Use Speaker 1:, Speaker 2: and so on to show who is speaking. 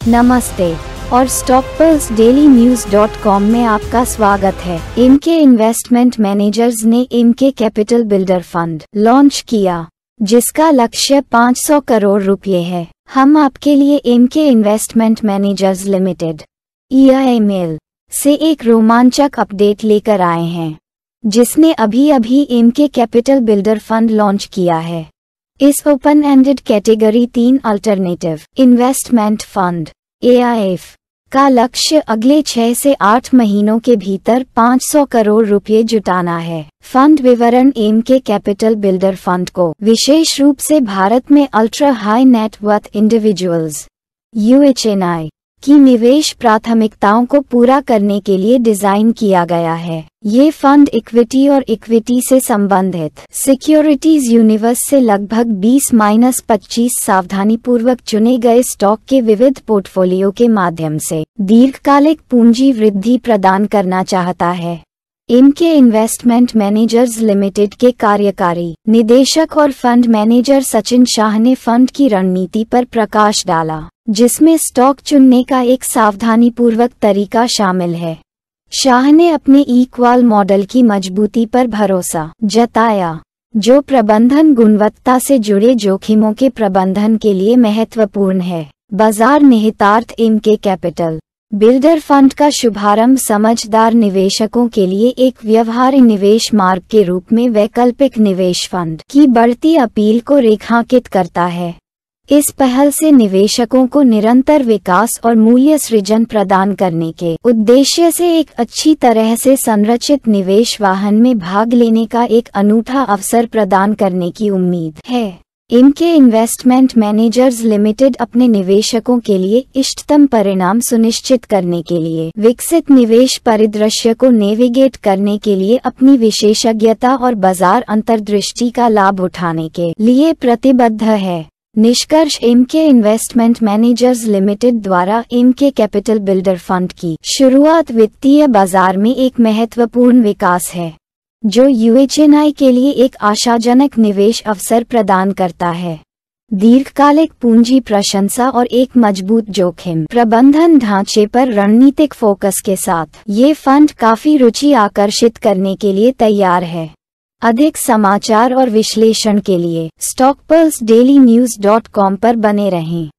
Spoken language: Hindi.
Speaker 1: नमस्ते और StockPulseDailyNews.com में आपका स्वागत है। एमके इन्वेस्टमेंट मैनेजर्स ने Emkay capital builder fund launch किया, जिसका लक्ष्य 500 करोड़ रुपए है। हम आपके लिए Emkay investment managers limited (EIML) से एक रोमांचक अपडेट लेकर आए हैं, जिसने अभी Emkay capital builder fund launch किया है। इस open ended category 3 alternative investment fund (AIF) का लक्ष्य अगले 6 से 8 महीनों के भीतर 500 करोड़ रुपए जुटाना है। फंड विवरण एमके कैपिटल बिल्डर फंड को विशेष रूप से भारत में ultra high net worth individuals (UHNI) की निवेश प्राथमिकताओं को पूरा करने के लिए डिजाइन किया गया है। ये फंड इक्विटी और इक्विटी से संबंधित सिक्योरिटीज यूनिवर्स से लगभग 20-25 सावधानीपूर्वक चुने गए स्टॉक के विविध पोर्टफोलियो के माध्यम से दीर्घकालिक पूंजी वृद्धि प्रदान करना चाहता है। एमके इन्वेस्टमेंट मैनेजर्स लिमिटेड के कार्यकारी निदेशक और फंड मैनेजर सचिन शाह ने फंड की रणनीति पर प्रकाश डाला, जिसमें स्टॉक चुनने का एक सावधानीपूर्वक तरीका शामिल है। शाह ने अपने इक्वाल मॉडल की मजबूती पर भरोसा जताया, जो प्रबंधन गुणवत्ता से जुड़े जोखिमों के प्रबंधन के लिए महत्वपूर्ण है। बाजार निहितार्थ एमके कैपिटल बिल्डर फंड का शुभारंभ समझदार निवेशकों के लिए एक व्यवहार्य निवेश मार्ग के रूप में वैकल्पिक निवेश फंड की बढ़ती अपील को रेखांकित करता है। इस पहल से निवेशकों को निरंतर विकास और मूल्य सृजन प्रदान करने के उद्देश्य से एक अच्छी तरह से संरचित निवेश वाहन में भाग लेने का एक अनूठा अवसर प्रदान करने की उम्मीद है। एमके इन्वेस्टमेंट मैनेजर्स लिमिटेड अपने निवेशकों के लिए इष्टतम परिणाम सुनिश्चित करने के लिए विकसित निवेश परिदृश्य को नेविगेट करने के लिए अपनी विशेषज्ञता और बाजार अंतर्दृष्टि का लाभ उठाने के लिए प्रतिबद्ध है। निष्कर्ष एमके इन्वेस्टमेंट मैनेजर्स लिमिटेड द्वारा एमके कैपिटल बिल्डर फंड की शुरुआत वित्तीय बाजार में एक महत्वपूर्ण विकास है, जो UHNI के लिए एक आशाजनक निवेश अवसर प्रदान करता है। दीर्घकालिक पूंजी प्रशंसा और एक मजबूत जोखिम प्रबंधन ढांचे पर रणनीतिक फोकस के साथ ये फंड काफी रुचि आकर्षित करने के लिए तैयार है। अधिक समाचार और विश्लेषण के लिए StockPulseDailyNews.com पर बने रहें।